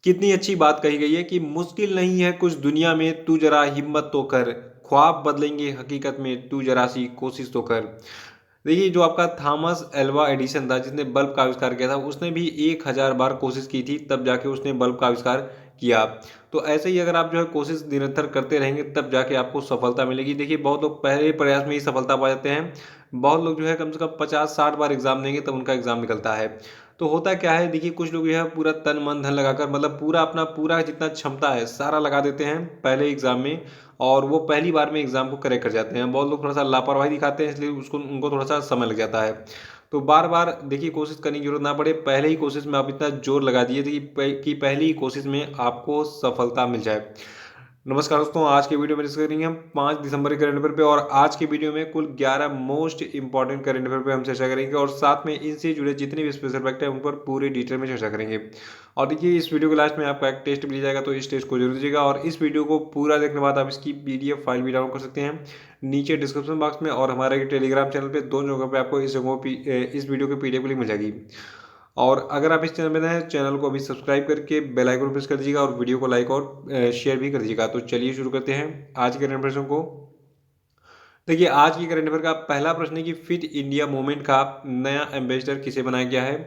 कितनी अच्छी बात कही गई है कि मुश्किल नहीं है कुछ दुनिया में, तू जरा हिम्मत तो कर, ख्वाब बदलेंगे हकीकत में, तू जरा सी कोशिश तो कर। देखिए, जो आपका थॉमस एल्वा एडिसन था जिसने बल्ब का आविष्कार किया था, उसने भी 1000 बार कोशिश की थी, तब जाके उसने बल्ब का आविष्कार किया। तो ऐसे ही अगर आप जो है कोशिश निरंतर करते रहेंगे, तब जाके आपको सफलता मिलेगी। देखिए, बहुत लोग पहले प्रयास में ही सफलता पा जाते हैं। बहुत लोग जो है कम से कम 50-60 बार एग्जाम देंगे तब उनका एग्जाम निकलता है। तो होता क्या है, देखिए कुछ लोग जो है पूरा तन मन धन लगाकर, मतलब पूरा अपना पूरा जितना क्षमता है सारा लगा देते हैं पहले एग्जाम में, और वो पहली बार में एग्जाम को करेक्ट कर जाते हैं। बहुत लोग थोड़ा सा लापरवाही दिखाते हैं, इसलिए उसको उनको थोड़ा सा समय लग जाता है। तो बार बार देखिए कोशिश करने की जरूरत ना पड़े, पहले ही कोशिश में आप इतना जोर लगा दिए थे कि पहली ही कोशिश में आपको सफलता मिल जाए। नमस्कार दोस्तों, आज के वीडियो में डिस्कस करेंगे हम 5 दिसंबर के करंट अफेयर पे, और आज के वीडियो में कुल 11 मोस्ट इंपॉर्टेंट करंट अफेयर पे हम चर्चा करेंगे, और साथ में इनसे जुड़े जितने भी स्पेशल फैक्ट है उन पर पूरी डिटेल में चर्चा करेंगे। और देखिए, इस वीडियो के लास्ट में आपका एक टेस्ट भी दिया जाएगा, तो इस टेस्ट को जरूर दीजिएगा, और इस वीडियो को पूरा देखने के बाद आप इसकी पीडीएफ फाइल भी डाउनलोड कर सकते हैं नीचे डिस्क्रिप्शन बॉक्स में, और हमारे टेलीग्राम चैनल पे, दोनों जगह पे आपको इस जगहों इस वीडियो के पीडीएफ लिंक मिल जाएगी। और अगर आप इस चैनल में नए हैं, चैनल को अभी सब्सक्राइब करके बेल आइकन प्रेस कर दीजिएगा, और वीडियो को लाइक और शेयर भी कर दीजिएगा। तो चलिए शुरू करते हैं आज के करंट अफेयर्स को। देखिए, आज की करंट अफेयर का पहला प्रश्न है कि फिट इंडिया मूवमेंट का नया एम्बेसडर किसे बनाया गया है।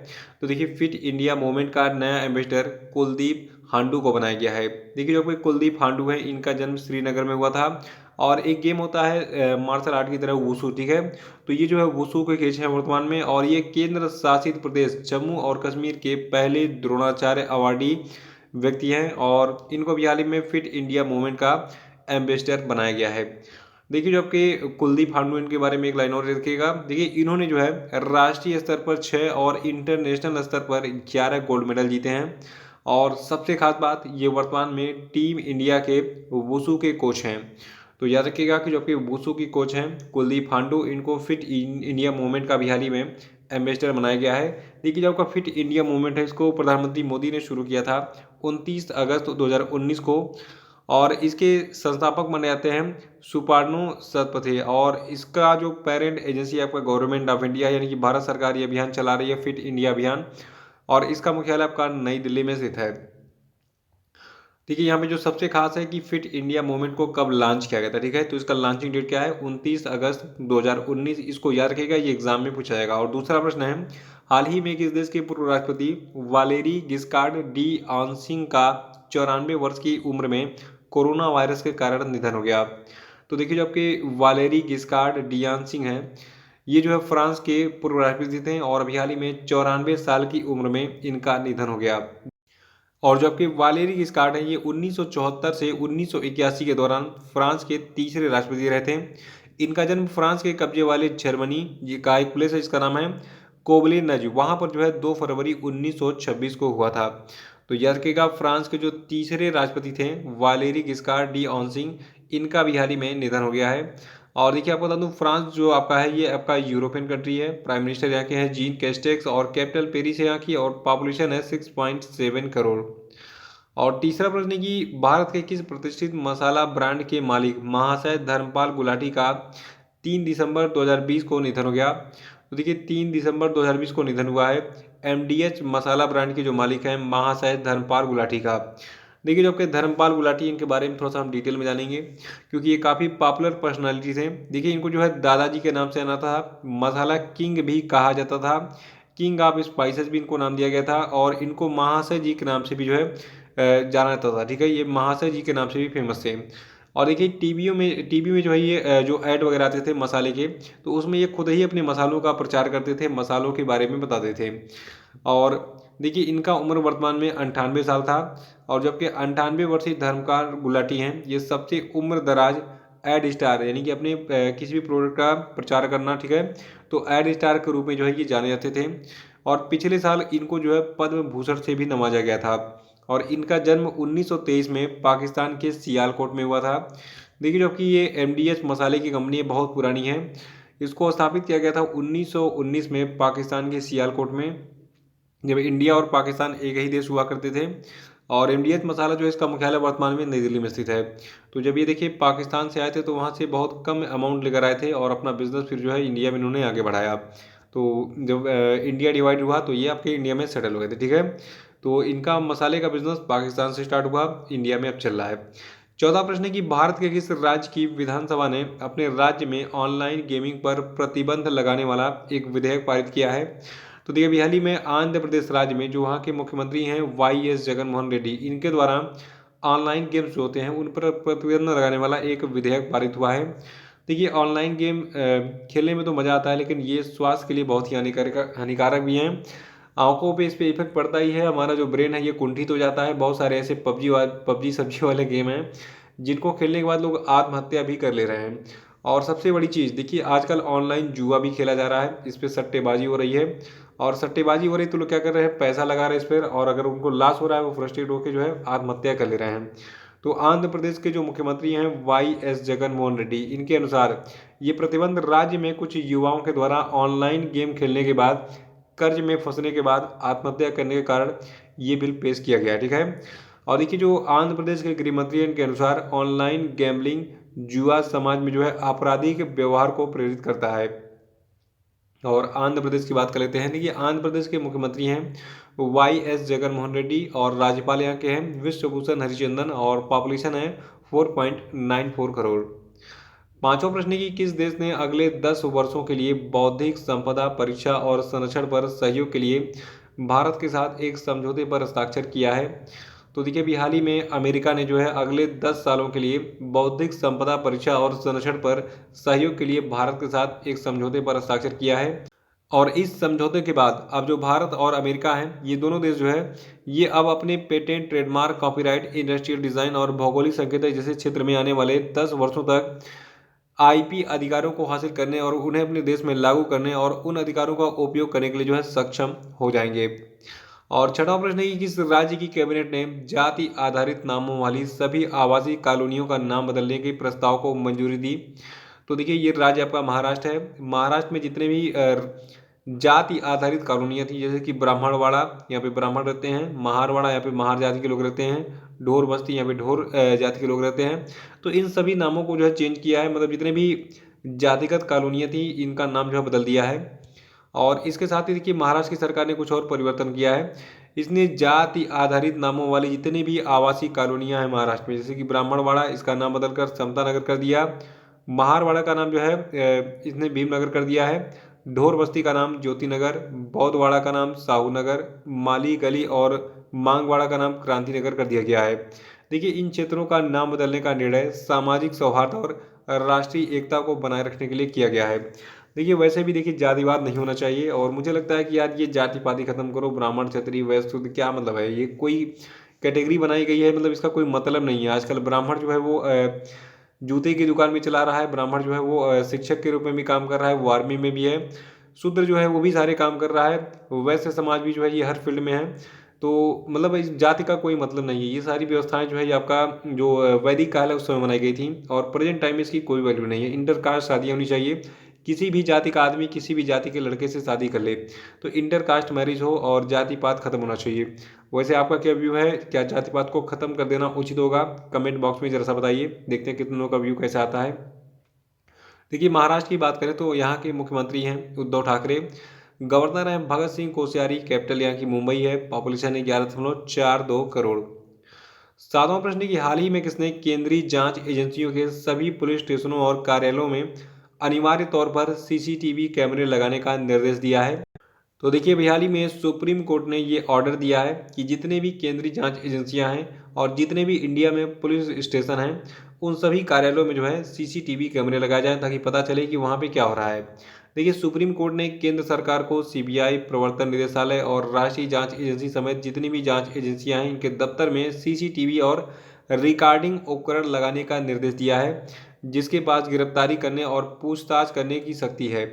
तो देखिए, फिट इंडिया मूवमेंट का नया एम्बेसडर कुलदीप हांडू को बनाया गया है। देखिए, जो कोई कुलदीप हांडू है, इनका जन्म श्रीनगर में हुआ था, और एक गेम होता है मार्शल आर्ट की तरह वुशु, ठीक है। तो ये जो है वुशु के खेल हैं वर्तमान में, और ये केंद्र शासित प्रदेश जम्मू और कश्मीर के पहले द्रोणाचार्य अवार्डी व्यक्ति हैं, और इनको अभी हाल ही में फिट इंडिया मूवमेंट का एम्बेसडर बनाया गया है। देखिए, जो आपके कुलदीप हांडू, इनके बारे में एक लाइन और रखिएगा। देखिए, इन्होंने जो है राष्ट्रीय स्तर पर 6 और इंटरनेशनल स्तर पर 11 गोल्ड मेडल जीते हैं, और सबसे खास बात, ये वर्तमान में टीम इंडिया के वुशु के कोच हैं। तो याद रखिएगा कि जो आपके वुशु की कोच हैं कुलदीप हांडू, इनको फिट इंडिया मूवमेंट का भी हाल ही में एम्बेसडर बनाया गया है। देखिए, जो आपका फिट इंडिया मूवमेंट है, इसको प्रधानमंत्री मोदी ने शुरू किया था 29 अगस्त 2019 को, और इसके संस्थापक माने जाते हैं सुपार्नो सतपथे, और इसका जो पेरेंट एजेंसी है आपका गवर्नमेंट ऑफ इंडिया, यानी कि भारत सरकार ये अभियान चला रही है फिट इंडिया अभियान, और इसका मुख्यालय आपका नई दिल्ली में स्थित है। देखिए, यहाँ पे जो सबसे खास है कि फिट इंडिया मूवमेंट को कब लॉन्च किया गया था, ठीक है। तो इसका लॉन्चिंग डेट क्या है, 29 अगस्त 2019। इसको याद रखिएगा, ये एग्जाम में पूछा जाएगा। और दूसरा प्रश्न है, हाल ही में किस देश के पूर्व राष्ट्रपति वालेरी गिस्कार्ड डी आंसिंग का 94 वर्ष की उम्र में कोरोना वायरस के कारण निधन हो गया। तो देखिए, जो आपके वालेरी गिस्कार्ड डियानसिंग हैं, ये जो है फ्रांस के पूर्व राष्ट्रपति थे, और अभी हाल ही में 94 साल की उम्र में इनका निधन हो गया। और जो आपके वालेरी गिस्कार्ड हैं, ये 1974 से 1981 के दौरान फ्रांस के तीसरे राष्ट्रपति रहे थे। इनका जन्म फ्रांस के कब्जे वाले जर्मनी ये का एक प्लेस है, इसका नाम है कोबलेनज, वहाँ पर जो है 2 फरवरी 1926 को हुआ था। तो याद रखिएगा, फ्रांस के जो तीसरे राष्ट्रपति थे वालेरी गिस्कार्ड डी ऑन्सिंग, इनका भी हाल ही में निधन हो गया है। और देखिए, आपको बता दूं, फ्रांस जो आपका है, ये आपका यूरोपियन कंट्री है। प्राइम मिनिस्टर यहाँ के हैं जीन कैस्टेक्स, और कैपिटल पेरिस है यहाँ की, और पॉपुलेशन है 6.7 करोड़। और तीसरा प्रश्न है कि भारत के किस प्रतिष्ठित मसाला ब्रांड के मालिक महाशय धर्मपाल गुलाटी का 3 दिसंबर 2020 को निधन हो गया। तो देखिए, 3 दिसंबर 2020 को निधन हुआ है एमडीएच मसाला ब्रांड के जो मालिक हैं महाशय धर्मपाल गुलाटी का। देखिए, जो आपके धर्मपाल गुलाटी, इनके बारे में थोड़ा सा हम डिटेल में जानेंगे, क्योंकि ये काफ़ी पॉपुलर पर्सनालिटीज हैं। देखिए, इनको जो है दादाजी के नाम से आना था, मसाला किंग भी कहा जाता था, किंग ऑफ स्पाइसेस भी इनको नाम दिया गया था, और इनको महाशय जी के नाम से भी जो है जाना जाता था, ठीक है। ये महाशय जी के नाम से भी फेमस थे। और देखिए, टीवी में जो है ये जो ऐड वगैरह आते थे मसाले के, तो उसमें ये खुद ही अपने मसालों का प्रचार करते थे, मसालों के बारे में बताते थे। और देखिए, इनका उम्र वर्तमान में 98 साल था। और जबकि 98 वर्षीय धर्मपाल गुलाटी हैं, ये सबसे उम्र दराज एड स्टार, यानी कि अपने किसी भी प्रोडक्ट का प्रचार करना, ठीक है, तो एड स्टार के रूप में जो है ये जाने जाते थे। और पिछले साल इनको जो है पद्म भूषण से भी नवाजा गया था। और इनका जन्म 1923 में पाकिस्तान के सियालकोट में हुआ था। देखिए, जो कि ये एमडीएच मसाले की कंपनी है, बहुत पुरानी है। इसको स्थापित किया गया था 1919 में पाकिस्तान के सियालकोट में, जब इंडिया और पाकिस्तान एक ही देश हुआ करते थे। और एमडीएच मसाला जो है, इसका मुख्यालय वर्तमान में नई दिल्ली में स्थित है। तो जब ये देखिए पाकिस्तान से आए थे, तो वहाँ से बहुत कम अमाउंट लेकर आए थे, और अपना बिजनेस फिर जो है इंडिया में इन्होंने आगे बढ़ाया। तो जब इंडिया डिवाइड हुआ, तो ये आपके इंडिया में सेटल हो गए थे, ठीक है। तो इनका मसाले का बिजनेस पाकिस्तान से स्टार्ट हुआ, इंडिया में अब चल रहा है। चौथा प्रश्न है कि भारत के किस राज्य की विधानसभा ने अपने राज्य में ऑनलाइन गेमिंग पर प्रतिबंध लगाने वाला एक विधेयक पारित किया है? तो देखिए अभी हाल ही में आंध्र प्रदेश राज्य में जो वहाँ के मुख्यमंत्री हैं वाई एस जगनमोहन रेड्डी, इनके द्वारा ऑनलाइन गेम्स जो होते हैं उन पर प्रतिबंध लगाने वाला एक विधेयक पारित हुआ है। देखिए ऑनलाइन गेम खेलने में तो मज़ा आता है, लेकिन ये स्वास्थ्य के लिए बहुत ही हानिकारक भी हैं। आंखों पे इस पे इफेक्ट पड़ता ही है, हमारा जो ब्रेन है ये कुंठित हो जाता है। बहुत सारे ऐसे पबजी सब्जी वाले गेम हैं जिनको खेलने के बाद लोग आत्महत्या भी कर ले रहे हैं। और सबसे बड़ी चीज़ देखिए, आजकल ऑनलाइन जुआ भी खेला जा रहा है, इस पर सट्टेबाजी हो रही है। और सट्टेबाजी हो रही तो लोग क्या कर रहे हैं, पैसा लगा रहे हैं इस पर, और अगर उनको लॉस हो रहा है वो फ्रस्ट्रेट होकर जो है आत्महत्या कर ले रहे हैं। तो आंध्र प्रदेश के जो मुख्यमंत्री हैं वाई एस जगनमोहन रेड्डी, इनके अनुसार ये प्रतिबंध राज्य में कुछ युवाओं के द्वारा ऑनलाइन गेम खेलने के बाद कर्ज में फंसने के बाद आत्महत्या करने के कारण ये बिल पेश किया गया है। ठीक है। और देखिए जो आंध्र प्रदेश के गृह मंत्री हैं, इनके अनुसार ऑनलाइन गैम्बलिंग जुआ समाज में जो है आपराधिक व्यवहार को प्रेरित करता है। और आंध्र प्रदेश की बात कर लेते हैं। देखिए आंध्र प्रदेश के मुख्यमंत्री हैं वाई एस जगनमोहन रेड्डी और राज्यपाल यहाँ के हैं विश्वभूषण हरिचंदन, और पॉपुलेशन है 4.94 करोड़। पांचवा प्रश्न है कि किस देश ने अगले 10 वर्षों के लिए बौद्धिक संपदा परीक्षा और संरक्षण पर सहयोग के लिए भारत के साथ एक समझौते पर हस्ताक्षर किया है? तो देखिए अभी हाल ही में अमेरिका ने जो है अगले 10 सालों के लिए बौद्धिक संपदा परीक्षा और संरक्षण पर सहयोग के लिए भारत के साथ एक समझौते पर हस्ताक्षर किया है। और इस समझौते के बाद अब जो भारत और अमेरिका हैं, ये दोनों देश जो है ये अब अपने patent, trademark, copyright, industrial design और भौगोलिक संकेतक जैसे क्षेत्र में आने वाले 10 वर्षों तक आईपी अधिकारों को हासिल करने और उन्हें अपने देश में लागू करने और उन अधिकारों का उपयोग करने के लिए जो है सक्षम हो जाएंगे। और छठा प्रश्न है कि किस राज्य की कैबिनेट ने जाति आधारित नामों वाली सभी आवासीय कॉलोनियों का नाम बदलने के प्रस्ताव को मंजूरी दी? तो देखिए ये राज्य आपका महाराष्ट्र है। महाराष्ट्र में जितने भी जाति आधारित कॉलोनियाँ थी, जैसे कि ब्राह्मणवाड़ा, यहाँ पे ब्राह्मण रहते हैं, महारवाड़ा, यहाँ पे महार जाति के लोग रहते हैं, ढोर बस्ती, यहाँ पे ढोर जाति के लोग रहते हैं। तो इन सभी नामों को जो है चेंज किया है, मतलब जितने भी जातिगत कॉलोनियाँ थी इनका नाम जो है बदल दिया है। और इसके साथ ही देखिए महाराष्ट्र की सरकार ने कुछ और परिवर्तन किया है। इसने जाति आधारित नामों वाली जितनी भी आवासीय कॉलोनियाँ हैं महाराष्ट्र में, जैसे कि ब्राह्मणवाड़ा, इसका नाम बदलकर समता नगर कर दिया। महारवाड़ा का नाम जो है इसने भीमनगर कर दिया है। ढोर बस्ती का नाम ज्योति नगर, बौद्धवाड़ा का नाम साहू नगर, माली गली और मांगवाड़ा का नाम क्रांति नगर कर दिया गया है। देखिए इन क्षेत्रों का नाम बदलने का निर्णय सामाजिक सौहार्द और राष्ट्रीय एकता को बनाए रखने के लिए किया गया है। देखिए वैसे भी देखिए जातिवाद नहीं होना चाहिए, और मुझे लगता है कि यार ये जाति पाति खत्म करो, ब्राह्मण क्षत्रिय वैश्य शूद्र क्या मतलब है, ये कोई कैटेगरी बनाई गई है, मतलब इसका कोई मतलब नहीं है। आजकल ब्राह्मण जो है वो जूते की दुकान भी चला रहा है, ब्राह्मण जो है वो शिक्षक के रूप में भी काम कर रहा है, वो आर्मी में भी है, शूद्र जो है वो भी सारे काम कर रहा है, वैश्य समाज भी जो है ये हर फील्ड में है। तो मतलब इस जाति का कोई मतलब नहीं है। ये सारी व्यवस्थाएं जो है ये आपका जो वैदिक काल है उस समय बनाई गई थी, और प्रेजेंट टाइम में इसकी कोई वैल्यू नहीं है। इंटरकास्ट शादियाँ होनी चाहिए, किसी भी जाति का आदमी किसी भी जाति के लड़के से शादी कर ले, तो इंटरकास्ट मैरिज हो और जाति पात खत्म होना चाहिए। वैसे आपका क्या व्यू है, क्या जाति पात को खत्म कर देना उचित होगा? कमेंट बॉक्स में जरा सा बताइए, देखते हैं कितनों का व्यू कैसे आता है। देखिए महाराष्ट्र की बात करें तो यहाँ के मुख्यमंत्री हैं उद्धव ठाकरे, गवर्नर हैं भगत सिंह कोश्यारी, कैपिटल यहाँ की मुंबई है, पॉपुलेशन है 11.42 करोड़। सातवां प्रश्न है कि हाल ही में किसने केंद्रीय जांच एजेंसियों के सभी पुलिस स्टेशनों और कार्यालयों में अनिवार्य तौर पर सीसीटीवी कैमरे लगाने का निर्देश दिया है? तो देखिए हाल ही में सुप्रीम कोर्ट ने ये ऑर्डर दिया है कि जितने भी केंद्रीय जांच एजेंसियां हैं और जितने भी इंडिया में पुलिस स्टेशन हैं उन सभी कार्यालयों में जो है सीसीटीवी कैमरे लगाए जाएं, ताकि पता चले कि वहाँ पे क्या हो रहा है। देखिए सुप्रीम कोर्ट ने केंद्र सरकार को सीबीआई, प्रवर्तन निदेशालय और राष्ट्रीय जांच एजेंसी समेत जितनी भी जांच एजेंसियां हैं इनके दफ्तर में सीसीटीवी और रिकॉर्डिंग उपकरण लगाने का निर्देश दिया है, जिसके पास गिरफ्तारी करने और पूछताछ करने की शक्ति है।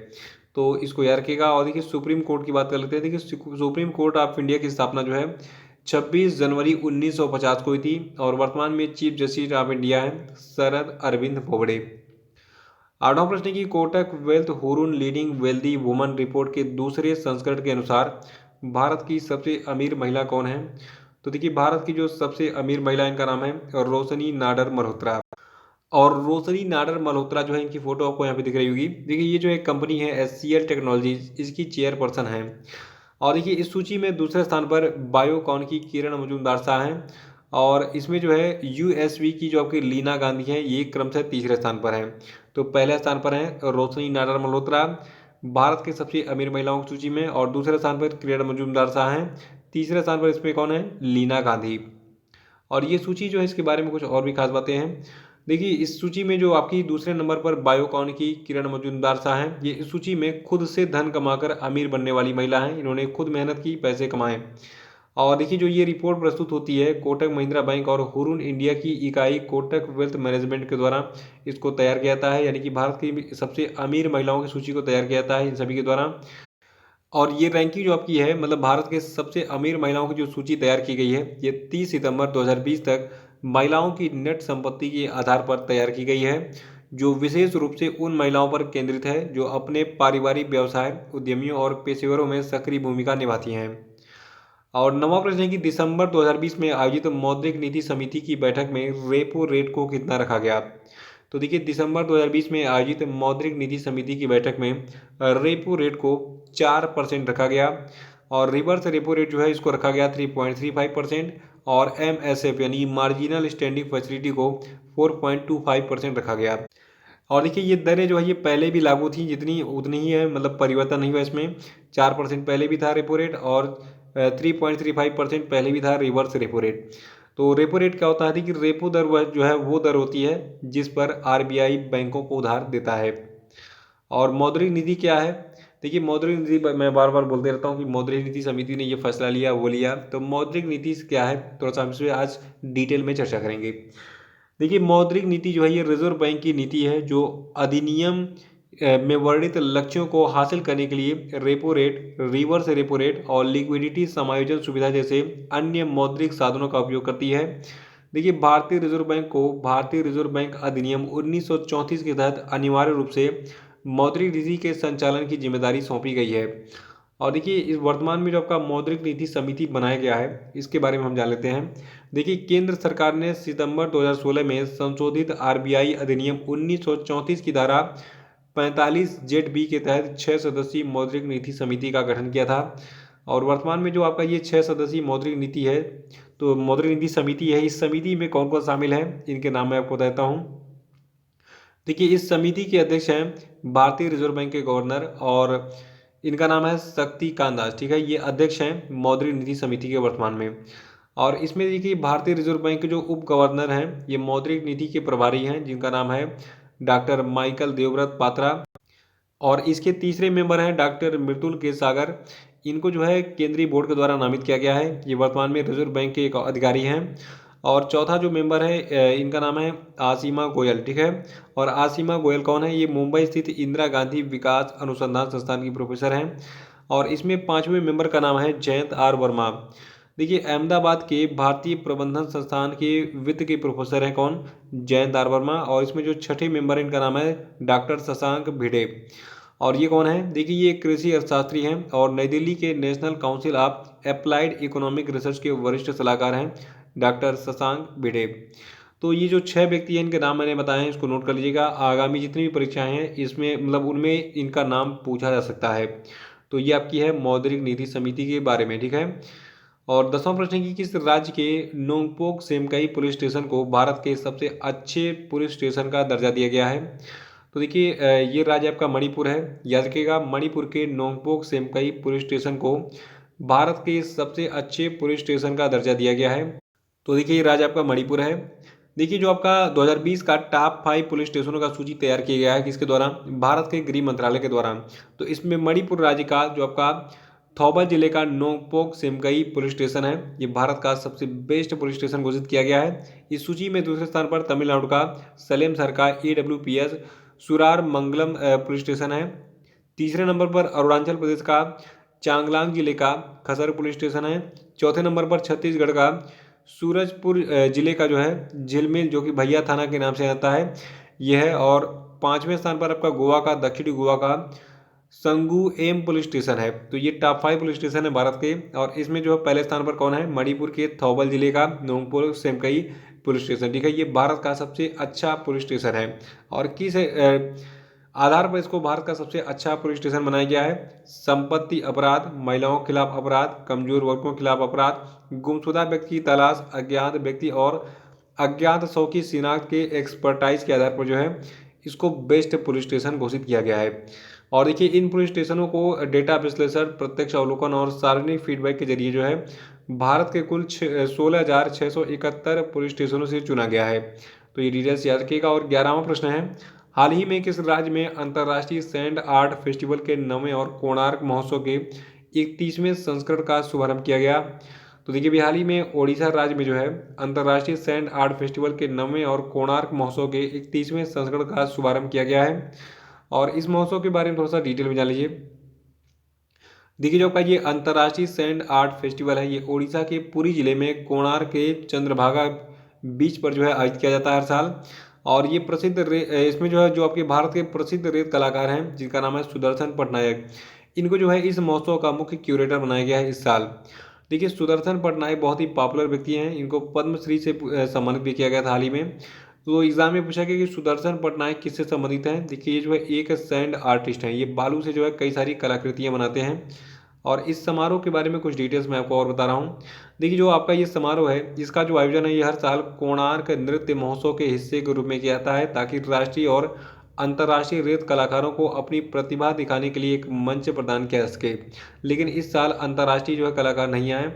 तो इसको याद रखिएगा। और देखिए सुप्रीम कोर्ट की बात कर लेते हैं। देखिए सुप्रीम कोर्ट ऑफ इंडिया की स्थापना जो है 26 जनवरी 1950 को हुई थी, और वर्तमान में चीफ जस्टिस ऑफ इंडिया हैं शरद अरविंद बोबड़े। आठवां प्रश्न की Kotak wealth Hurun leading wealthy woman report के दूसरे संस्करण के अनुसार भारत की सबसे अमीर महिला कौन है? तो देखिए भारत की जो सबसे अमीर महिला, इनका नाम है रोशनी नाडर मल्होत्रा। और रोशनी नाडर मल्होत्रा जो है, इनकी फोटो आपको यहाँ पे दिख रही होगी। देखिए ये जो एक कंपनी है एचसीएल टेक्नोलॉजीज, इसकी चेयरपर्सन है। और देखिए इस सूची में दूसरे स्थान पर बायोकॉन की किरण मजूमदार शाह हैं, और इसमें जो है यूएसवी की जो आपकी लीना गांधी है ये क्रमशः तीसरे स्थान पर हैं। तो पहले स्थान पर हैं रोशनी नाडार मल्होत्रा भारत के सबसे अमीर महिलाओं की सूची में, और दूसरे स्थान पर किरण मजूमदार शाह हैं, तीसरे स्थान पर इसमें कौन है, लीना गांधी। और ये सूची जो है इसके बारे में कुछ और भी खास बातें हैं। देखिए इस सूची में जो आपकी दूसरे नंबर पर बायोकॉन की किरण मजूमदार शाह हैं, ये इस सूची में खुद से धन कमाकर अमीर बनने वाली महिला हैं, इन्होंने खुद मेहनत की, पैसे कमाए। और देखिए जो ये रिपोर्ट प्रस्तुत होती है कोटक महिंद्रा बैंक और हुरुन इंडिया की इकाई कोटक वेल्थ मैनेजमेंट के द्वारा इसको तैयार किया जाता है, यानी कि भारत की सबसे अमीर महिलाओं की सूची को तैयार किया जाता है इन सभी के द्वारा। और ये रैंकिंग जो आपकी है मतलब भारत के सबसे अमीर महिलाओं की जो सूची तैयार की गई है ये 30 सितंबर 2020 तक महिलाओं की नेट संपत्ति के आधार पर तैयार की गई है, जो विशेष रूप से उन महिलाओं पर केंद्रित है जो अपने पारिवारिक व्यवसाय, उद्यमियों और पेशेवरों में सक्रिय भूमिका निभाती हैं। और नवा प्रश्न है कि दिसंबर 2020 में आयोजित मौद्रिक नीति समिति की बैठक में रेपो रेट को कितना रखा गया। तो देखिए दिसंबर 2020 में आयोजित मौद्रिक नीति समिति की बैठक में रेपो रेट को 4% रखा गया, और रिवर्स रेपो रेट जो है इसको रखा गया 3.35%, और MSF यानी मार्जिनल स्टैंडिंग फैसिलिटी को 4.25% रखा गया। और देखिए ये दरें जो है ये पहले भी लागू थी, जितनी उतनी ही है, मतलब परिवर्तन नहीं हुआ इसमें। 4% पहले भी था रेपो रेट, और 3.35% पहले भी था रिवर्स रेपो रेट। तो रेपो रेट क्या होता है कि रेपो दर वह जो है वो दर होती है जिस पर RBI बैंकों को उधार देता है। और मौद्रिक नीति क्या है, देखिए मौद्रिक नीति मैं बार बार बोलते रहता हूँ कि मौद्रिक नीति समिति ने ये फैसला लिया वो लिया, तो मौद्रिक नीति क्या है थोड़ा सा हम इस पर आज डिटेल में चर्चा करेंगे। देखिए मौद्रिक नीति जो है ये रिजर्व बैंक की नीति है जो अधिनियम में वर्णित लक्ष्यों को हासिल करने के लिए repo rate, reverse repo rate और लिक्विडिटी समायोजन सुविधा जैसे अन्य मौद्रिक साधनों का उपयोग करती है। देखिए भारतीय रिजर्व बैंक को भारतीय रिजर्व बैंक अधिनियम 1934 के तहत अनिवार्य रूप से मौद्रिक नीति के संचालन की जिम्मेदारी सौंपी गई है। और देखिए इस वर्तमान में जो आपका मौद्रिक नीति समिति बनाया गया है इसके बारे में हम जान लेते हैं। देखिए केंद्र सरकार ने सितंबर 2016 में संशोधित RBI अधिनियम 1934 की धारा 45 ZB के तहत 6 सदस्यीय मौद्रिक नीति समिति का गठन किया था। और वर्तमान में जो आपका ये 6 सदस्यीय मौद्रिक नीति है, तो मौद्रिक नीति समिति है, इस समिति में कौन कौन शामिल है इनके नाम मैं आपको बताता हूँ। देखिए इस समिति के अध्यक्ष हैं भारतीय रिजर्व बैंक के गवर्नर, और इनका नाम है शक्तिकांत दास, ठीक है, ये अध्यक्ष हैं मौद्रिक नीति समिति के वर्तमान में। और इसमें देखिए भारतीय रिजर्व बैंक के जो उप गवर्नर हैं ये मौद्रिक नीति के प्रभारी हैं जिनका नाम है डॉक्टर माइकल देवव्रत पात्रा, और इसके तीसरे मेंबर हैं डॉक्टर मृदुल के सागर, इनको जो है केंद्रीय बोर्ड के द्वारा नामित किया गया है, ये वर्तमान में रिजर्व बैंक के एक अधिकारी हैं। और चौथा जो मेंबर है इनका नाम है आसिमा गोयल, ठीक है, और आसिमा गोयल कौन है, ये मुंबई स्थित इंदिरा गांधी विकास अनुसंधान संस्थान की प्रोफेसर हैं। और इसमें पांचवें मेंबर का नाम है जयंत आर वर्मा। देखिए अहमदाबाद के भारतीय प्रबंधन संस्थान के वित्त के प्रोफेसर हैं कौन, जयंत आर वर्मा। और इसमें जो छठे मेंबर है इनका नाम है डॉक्टर शशांक भिडे, और ये कौन है, देखिए ये कृषि अर्थशास्त्री हैं और नई दिल्ली के national council of applied economic research के वरिष्ठ सलाहकार हैं डॉक्टर शशांक भिडे। तो ये जो 6 व्यक्ति हैं इनके नाम मैंने बताए हैं, इसको नोट कर लीजिएगा, आगामी जितनी भी परीक्षाएं हैं इसमें मतलब उनमें इनका नाम पूछा जा सकता है। तो ये आपकी है मौद्रिक नीति समिति के बारे में, ठीक है। और 10वां प्रश्न है कि किस राज्य के नोंगपोक सेमकाई पुलिस स्टेशन को भारत के सबसे अच्छे पुलिस स्टेशन का दर्जा दिया गया है। तो देखिए ये राज्य आपका मणिपुर है, याद रखिएगा मणिपुर के नोंगपोक सेमकाई पुलिस स्टेशन को भारत के सबसे अच्छे पुलिस स्टेशन का दर्जा दिया गया है। तो देखिए ये राज्य आपका मणिपुर है। देखिए जो आपका 2020 का टॉप 5 पुलिस स्टेशनों का सूची तैयार किया गया है किसके द्वारा, भारत के गृह मंत्रालय के द्वारा। तो इसमें मणिपुर राज्य का जो आपका थौबल जिले का नोंगपोक सेमकाई पुलिस स्टेशन है ये भारत का सबसे बेस्ट पुलिस स्टेशन घोषित किया गया है। इस सूची में दूसरे स्थान पर तमिलनाडु का सलेम सर का AWPS सुरार मंगलम पुलिस स्टेशन है। तीसरे नंबर पर अरुणाचल प्रदेश का चांगलांग जिले का खसर पुलिस स्टेशन है। चौथे नंबर पर छत्तीसगढ़ का सूरजपुर जिले का जो है झिलमिल जो कि भैया थाना के नाम से आता है यह है। और पांचवें स्थान पर आपका गोवा का दक्षिणी गोवा का संगू एम पुलिस स्टेशन है। तो ये टॉप 5 पुलिस स्टेशन है भारत के। और इसमें जो है पहले स्थान पर कौन है, मणिपुर के थौबल जिले का नोंगपोक सेमकाई पुलिस स्टेशन, ठीक है, ये भारत का सबसे अच्छा पुलिस स्टेशन है। और किस आधार पर इसको भारत का सबसे अच्छा पुलिस स्टेशन बनाया गया है। संपत्ति अपराध, महिलाओं के खिलाफ अपराध, कमजोर वर्गों के खिलाफ अपराध, गुमशुदा व्यक्ति की तलाश, अज्ञात व्यक्ति और अज्ञात शव की शिनाख्त के एक्सपर्टाइज के आधार पर जो है इसको बेस्ट पुलिस स्टेशन घोषित किया गया है। और देखिए इन पुलिस स्टेशनों को डेटा विश्लेषण, प्रत्यक्ष अवलोकन और सार्वजनिक फीडबैक के जरिए जो है भारत के कुल 16,671 पुलिस स्टेशनों से चुना गया है। तो ये डिटेल्स याद रखिएगा। और 11वां प्रश्न है, हाल ही में किस राज्य में अंतर्राष्ट्रीय सैंड आर्ट फेस्टिवल के 9वें और कोणार्क महोत्सव के 31वें संस्करण का शुभारंभ किया गया? तो देखिए हाल ही में ओडिशा राज्य में जो है अंतर्राष्ट्रीय सैंड आर्ट फेस्टिवल के 9वें और कोणार्क महोत्सव के 31वें संस्करण का शुभारंभ किया गया है। और इस महोत्सव के बारे में थोड़ा सा डिटेल में जान लीजिए। देखिए जो आपका ये अंतर्राष्ट्रीय सैंड आर्ट फेस्टिवल है, ये ओडिशा के पुरी जिले में कोणार्क के चंद्रभागा बीच पर जो है आयोजित किया जाता है हर साल। और ये इसमें जो है जो आपके भारत के प्रसिद्ध रेत कलाकार हैं जिनका नाम है सुदर्शन पटनायक, इनको जो है इस महोत्सव का मुख्य क्यूरेटर बनाया गया है इस साल। देखिए सुदर्शन पटनायक बहुत ही पॉपुलर व्यक्ति हैं, इनको पद्मश्री से सम्मानित भी किया गया था हाल ही में। तो एग्जाम में पूछा गया कि सुदर्शन पटनायक किससे संबंधित हैं। देखिए ये जो है एक सैंड आर्टिस्ट हैं, ये बालू से जो है कई सारी कलाकृतियाँ बनाते हैं। और इस समारोह के बारे में कुछ डिटेल्स मैं आपको और बता रहा हूँ। देखिए जो आपका ये समारोह है इसका जो आयोजन है ये हर साल कोणार्क नृत्य महोत्सव के हिस्से के रूप में किया जाता है, ताकि राष्ट्रीय और अंतर्राष्ट्रीय रेत कलाकारों को अपनी प्रतिभा दिखाने के लिए एक मंच प्रदान किया जा सके। लेकिन इस साल अंतर्राष्ट्रीय जो है कलाकार नहीं आए।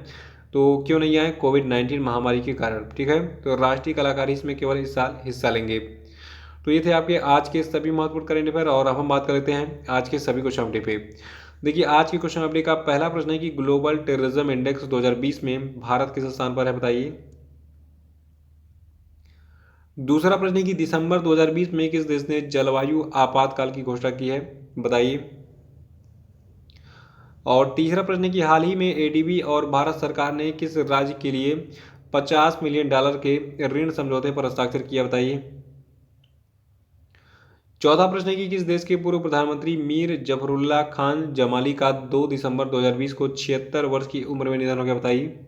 तो क्यों नहीं आए? कोविड-19 महामारी के कारण। ठीक है, तो राष्ट्रीय कलाकार इसमें केवल इस साल हिस्सा लेंगे। तो ये थे आपके आज के सभी महत्वपूर्ण करंट अफेयर। और अब हम बात कर लेते हैं आज के सभी क्वेश्चन अपडेट पे। देखिए आज के क्वेश्चन अपडेट का पहला प्रश्न है कि ग्लोबल टेररिज्म इंडेक्स 2020 में भारत किस स्थान पर है, बताइए। दूसरा प्रश्न है कि दिसंबर 2020 में किस देश ने जलवायु आपातकाल की घोषणा की है, बताइए। और तीसरा प्रश्न है कि हाल ही में एडीबी और भारत सरकार ने किस राज्य के लिए $50 मिलियन के ऋण समझौते पर हस्ताक्षर किया, बताइए। चौथा प्रश्न है कि किस देश के पूर्व प्रधानमंत्री मीर जफरुल्लाह खान जमाली का 2 दिसंबर 2020 को 76 वर्ष की उम्र में निधन हो गया, बताइए।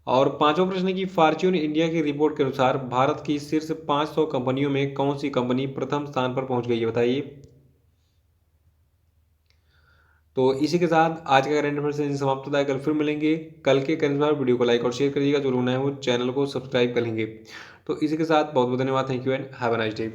और पांचवा प्रश्न है कि फॉर्च्यून इंडिया की रिपोर्ट के अनुसार भारत की शीर्ष 500 कंपनियों में कौन सी कंपनी प्रथम स्थान पर पहुंच गई है, बताइए। तो इसी के साथ आज का करंट अफेयर समाप्त होता है। कल फिर मिलेंगे। कल के करंट अफेयर वीडियो को लाइक और शेयर करिएगा, जो लोग नए हैं वो चैनल को सब्सक्राइब कर लेंगे। तो इसी के साथ बहुत बहुत धन्यवाद। Thank you and have a nice day.